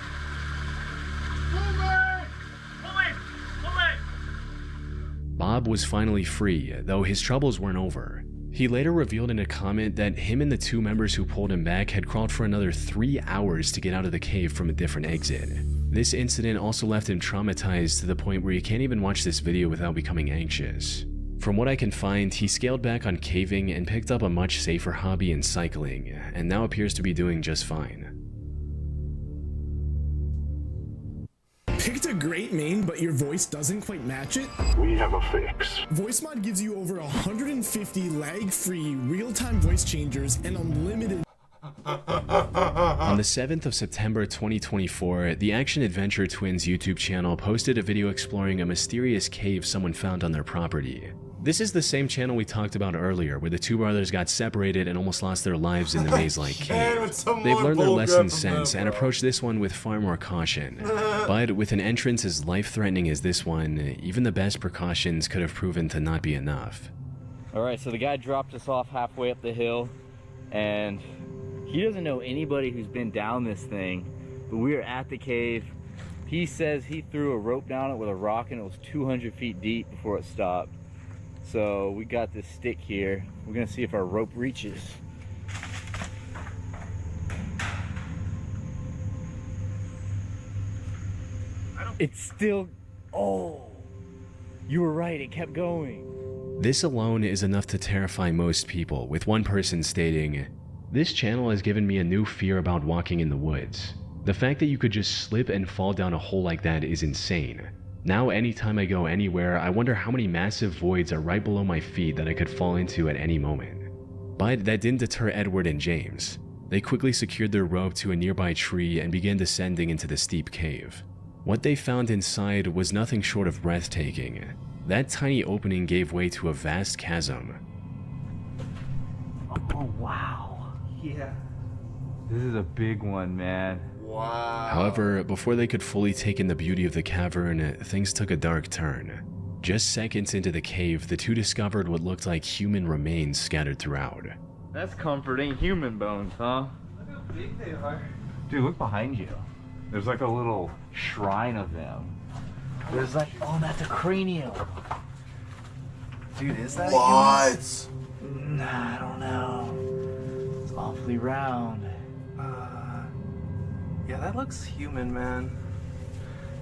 Hobb was finally free, though his troubles weren't over. He later revealed in a comment that him and the 2 members who pulled him back had crawled for another 3 hours to get out of the cave from a different exit. This incident also left him traumatized to the point where you can't even watch this video without becoming anxious. From what I can find, he scaled back on caving and picked up a much safer hobby in cycling, and now appears to be doing just fine. Picked a great name, but your voice doesn't quite match it? We have a fix. VoiceMod gives you over 150 lag-free, real-time voice changers and unlimited... On the 7th of September 2024, the Action Adventure Twins YouTube channel posted a video exploring a mysterious cave someone found on their property. This is the same channel we talked about earlier, where the 2 brothers got separated and almost lost their lives in the maze-like cave. They've learned their lesson since and approached this one with far more caution. But with an entrance as life-threatening as this one, even the best precautions could have proven to not be enough. Alright, so the guy dropped us off halfway up the hill, and he doesn't know anybody who's been down this thing, but we are at the cave. He says he threw a rope down it with a rock and it was 200 feet deep before it stopped. So we got this stick here. We're gonna see if our rope reaches. It's still, oh, you were right, it kept going. This alone is enough to terrify most people, with one person stating, "This channel has given me a new fear about walking in the woods. The fact that you could just slip and fall down a hole like that is insane. Now anytime I go anywhere, I wonder how many massive voids are right below my feet that I could fall into at any moment." But that didn't deter Edward and James. They quickly secured their rope to a nearby tree and began descending into the steep cave. What they found inside was nothing short of breathtaking. That tiny opening gave way to a vast chasm. Oh wow. Yeah. This is a big one, man. Wow. However, before they could fully take in the beauty of the cavern, things took a dark turn. Just seconds into the cave, the 2 discovered what looked like human remains scattered throughout. That's comforting. Human bones, huh? Look how big they are. Dude, look behind you. There's like a little shrine of them. There's like, oh, that's a cranium. Dude, is that what? Human? Nah, I don't know. It's awfully round. Yeah, that looks human, man.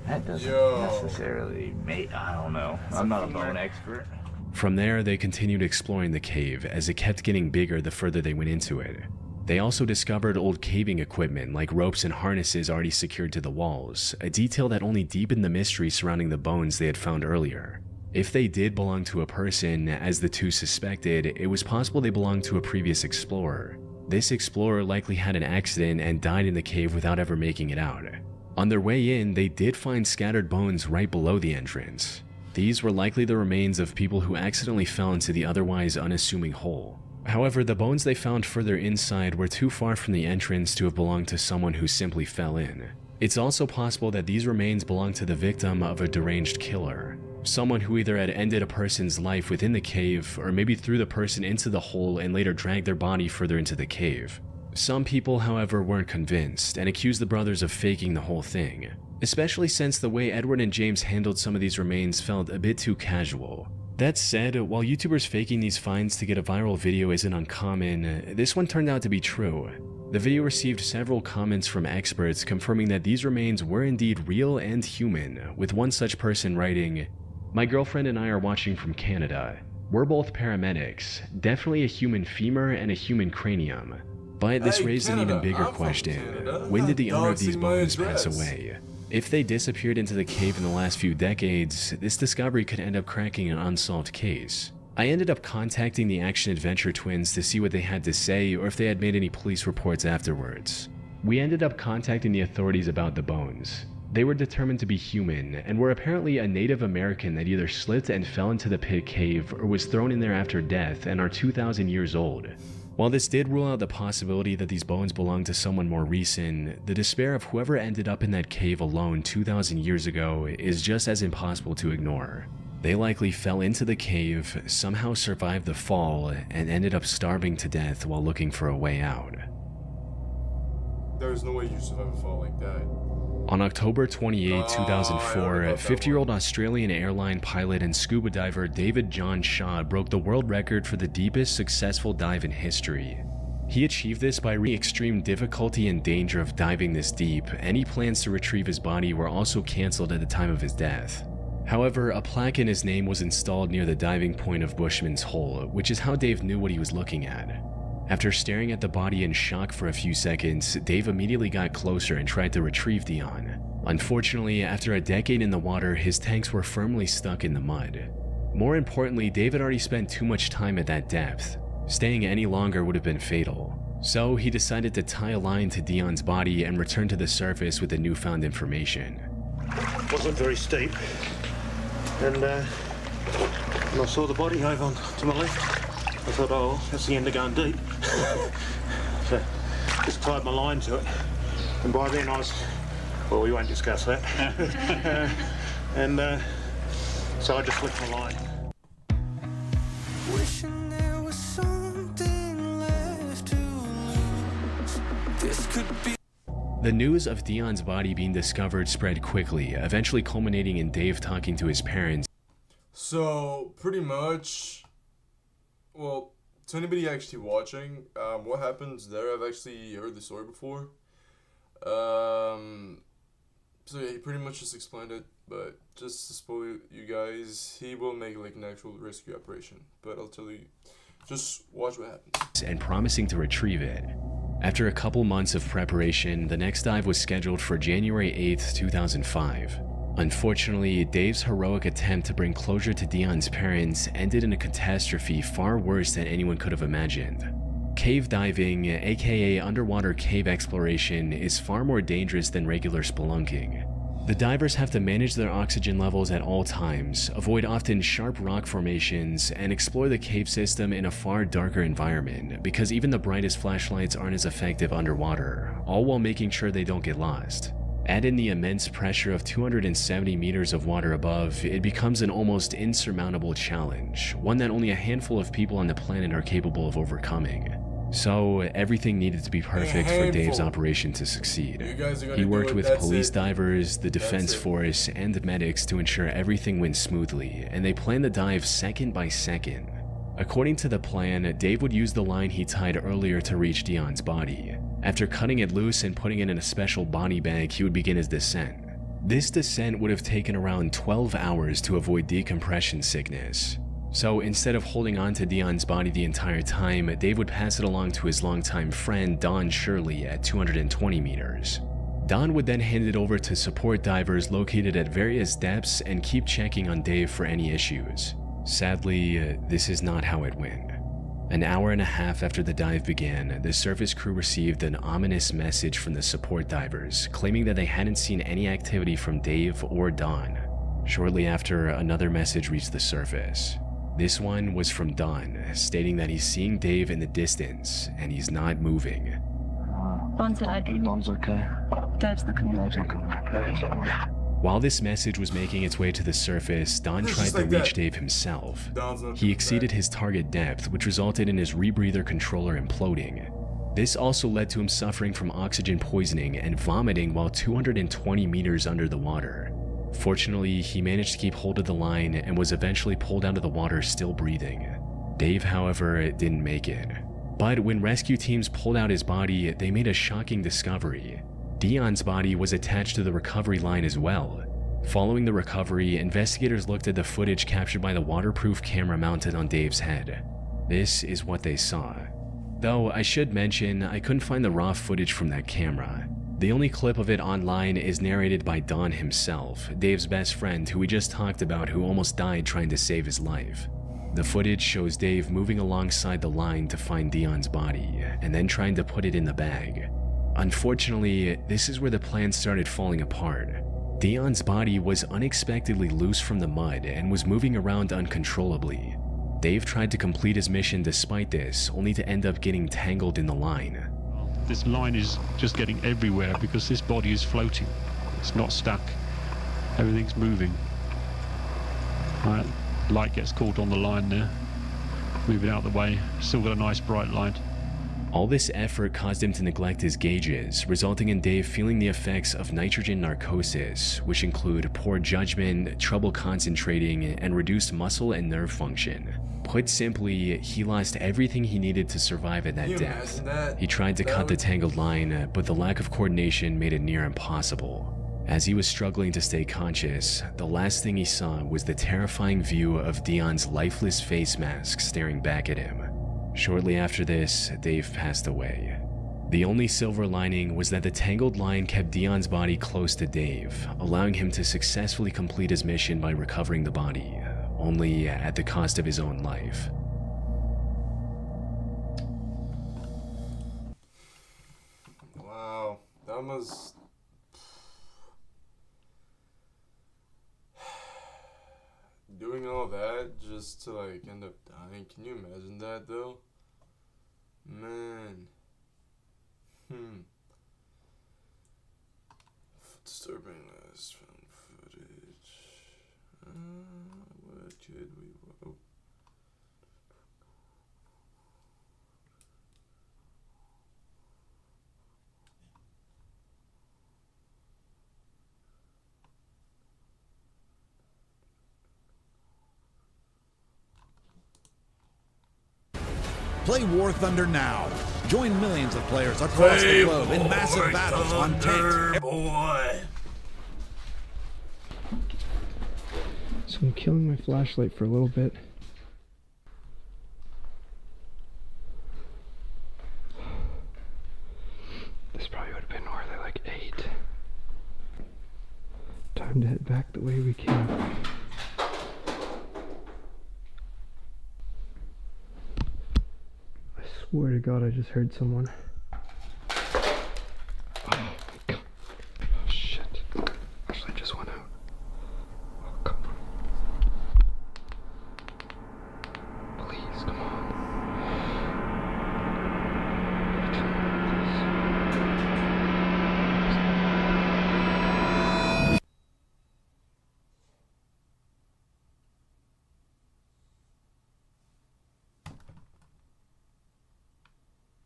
That doesn't necessarily make, I don't know. I'm not a bone expert. From there, they continued exploring the cave as it kept getting bigger the further they went into it. They also discovered old caving equipment like ropes and harnesses already secured to the walls, a detail that only deepened the mystery surrounding the bones they had found earlier. If they did belong to a person, as the 2 suspected, it was possible they belonged to a previous explorer. This explorer likely had an accident and died in the cave without ever making it out. On their way in, they did find scattered bones right below the entrance. These were likely the remains of people who accidentally fell into the otherwise unassuming hole. However, the bones they found further inside were too far from the entrance to have belonged to someone who simply fell in. It's also possible that these remains belonged to the victim of a deranged killer. Someone who either had ended a person's life within the cave, or maybe threw the person into the hole and later dragged their body further into the cave. Some people, however, weren't convinced and accused the brothers of faking the whole thing, especially since the way Edward and James handled some of these remains felt a bit too casual. That said, while YouTubers faking these finds to get a viral video isn't uncommon, this one turned out to be true. The video received several comments from experts confirming that these remains were indeed real and human, with one such person writing, "My girlfriend and I are watching from Canada. We're both paramedics, definitely a human femur and a human cranium. But this raised an even bigger question. When did the owner of these bones pass away? If they disappeared into the cave in the last few decades, this discovery could end up cracking an unsolved case. I ended up contacting the Action Adventure Twins to see what they had to say or if they had made any police reports afterwards. We ended up contacting the authorities about the bones. They were determined to be human and were apparently a Native American that either slipped and fell into the pit cave or was thrown in there after death and are 2,000 years old. While this did rule out the possibility that these bones belonged to someone more recent, the despair of whoever ended up in that cave alone 2,000 years ago is just as impossible to ignore. They likely fell into the cave, somehow survived the fall, and ended up starving to death while looking for a way out. There's no way you survive a fall like that. On October 28, 2004, 50-year-old Australian airline pilot and scuba diver David John Shaw broke the world record for the deepest successful dive in history. He achieved this by the extreme difficulty and danger of diving this deep. Any plans to retrieve his body were also cancelled at the time of his death. However, a plaque in his name was installed near the diving point of Bushman's Hole, which is how Dave knew what he was looking at. After staring at the body in shock for a few seconds, Dave immediately got closer and tried to retrieve Dion. Unfortunately, after a decade in the water, his tanks were firmly stuck in the mud. More importantly, Dave had already spent too much time at that depth. Staying any longer would have been fatal. So he decided to tie a line to Dion's body and return to the surface with the newfound information. It wasn't very steep. And when I saw the body over on to my left, I thought, oh, that's the end of going deep. So just tied my line to it. And by then I was, well, we won't discuss that. So I just left my line. Wishing there was something left to lose. This could be. The news of Dion's body being discovered spread quickly, eventually culminating in Dave talking to his parents. So, pretty much, well, to anybody actually watching, what happens there, I've actually heard the story before. So yeah, he pretty much just explained it, but just to spoil you guys, he will make like an actual rescue operation. But I'll tell you, just watch what happens. And promising to retrieve it. After a couple months of preparation, the next dive was scheduled for January 8th, 2005. Unfortunately, Dave's heroic attempt to bring closure to Dion's parents ended in a catastrophe far worse than anyone could have imagined. Cave diving, aka underwater cave exploration, is far more dangerous than regular spelunking. The divers have to manage their oxygen levels at all times, avoid often sharp rock formations, and explore the cave system in a far darker environment because even the brightest flashlights aren't as effective underwater, all while making sure they don't get lost. Add in the immense pressure of 270 meters of water above, it becomes an almost insurmountable challenge, one that only a handful of people on the planet are capable of overcoming. So, everything needed to be perfect for Dave's operation to succeed. He worked with police divers, the defense force, and medics to ensure everything went smoothly, and they planned the dive second by second. According to the plan, Dave would use the line he tied earlier to reach Dion's body. After cutting it loose and putting it in a special body bag, he would begin his descent. This descent would have taken around 12 hours to avoid decompression sickness. So instead of holding on to Dion's body the entire time, Dave would pass it along to his longtime friend Don Shirley at 220 meters. Don would then hand it over to support divers located at various depths and keep checking on Dave for any issues. Sadly, this is not how it went. An hour and a half after the dive began, the surface crew received an ominous message from the support divers, claiming that they hadn't seen any activity from Dave or Don. Shortly after, another message reached the surface. This one was from Don, stating that he's seeing Dave in the distance, and he's not moving. Don's okay. Dave's okay. While this message was making its way to the surface, Don tried to reach Dave himself. He exceeded his target depth, which resulted in his rebreather controller imploding. This also led to him suffering from oxygen poisoning and vomiting while 220 meters under the water. Fortunately, he managed to keep hold of the line and was eventually pulled out of the water still breathing. Dave, however, didn't make it. But when rescue teams pulled out his body, they made a shocking discovery. Dion's body was attached to the recovery line as well. Following the recovery, investigators looked at the footage captured by the waterproof camera mounted on Dave's head. This is what they saw. Though I should mention, I couldn't find the raw footage from that camera. The only clip of it online is narrated by Don himself, Dave's best friend who we just talked about who almost died trying to save his life. The footage shows Dave moving alongside the line to find Dion's body, and then trying to put it in the bag. Unfortunately, this is where the plan started falling apart. Dion's body was unexpectedly loose from the mud and was moving around uncontrollably. Dave tried to complete his mission despite this, only to end up getting tangled in the line. This line is just getting everywhere because this body is floating. It's not stuck. Everything's moving. Right, light gets caught on the line there. Move it out of the way. Still got a nice bright light. All this effort caused him to neglect his gauges, resulting in Dave feeling the effects of nitrogen narcosis, which include poor judgment, trouble concentrating, and reduced muscle and nerve function. Put simply, he lost everything he needed to survive at that depth. He tried to cut the tangled line, but the lack of coordination made it near impossible. As he was struggling to stay conscious, the last thing he saw was the terrifying view of Dion's lifeless face mask staring back at him. Shortly after this, Dave passed away. The only silver lining was that the tangled line kept Dion's body close to Dave, allowing him to successfully complete his mission by recovering the body, only at the cost of his own life. Wow, that was... Doing all that just to like end up dying. Can you imagine that though? Man. Disturbing last film footage. What could we... Oh. Play War Thunder now. Join millions of players across the globe in massive battles on tanks. So I'm killing my flashlight for a little bit. This probably would have been worth it like 8. Time to head back the way we came. I swear to God, I just heard someone. Oh my God. Oh shit. Actually, I just went out. Oh, come on. Please, come on.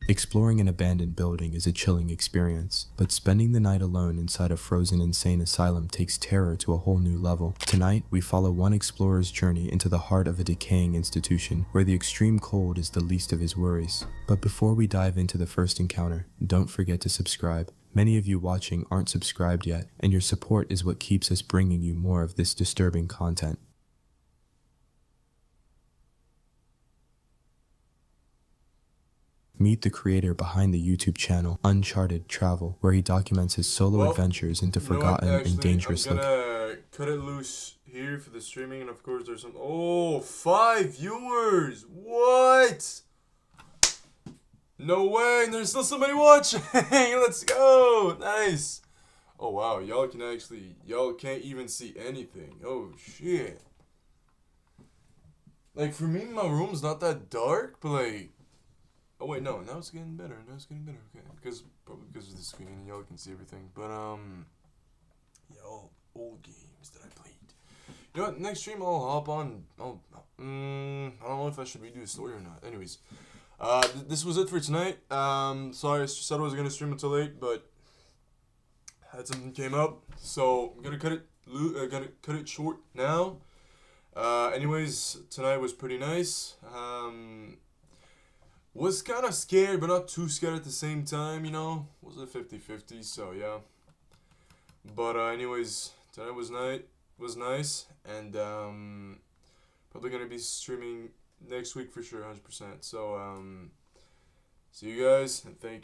Exploring an abandoned building is a chilling experience, but spending the night alone inside a frozen insane asylum takes terror to a whole new level. Tonight, we follow one explorer's journey into the heart of a decaying institution, where the extreme cold is the least of his worries. But before we dive into the first encounter, don't forget to subscribe. Many of you watching aren't subscribed yet, and your support is what keeps us bringing you more of this disturbing content. Meet the creator behind the YouTube channel Uncharted Travel, where he documents his solo adventures into forgotten and dangerous locations. I'm gonna cut it loose here for the streaming, and of course there's some... Oh, 5 viewers! What? No way, and there's still somebody watching! Let's go! Nice! Oh wow, y'all can't even see anything. Oh shit. Like, for me, my room's not that dark, but like... Oh wait, no, now it's getting better. Okay, probably because of the screen, and y'all can see everything. But yeah, all old games that I played. You know what? Next stream I'll hop on. I don't know if I should redo the story or not. Anyways, this was it for tonight. Sorry, I said I was gonna stream until 8, but had something came up, so I'm gonna cut it short now. Anyways, tonight was pretty nice. Was kind of scared, but not too scared at the same time, you know? Was a 50-50, so yeah. But anyways, tonight was nice, and probably gonna be streaming next week for sure, 100%. So see you guys, and thank you.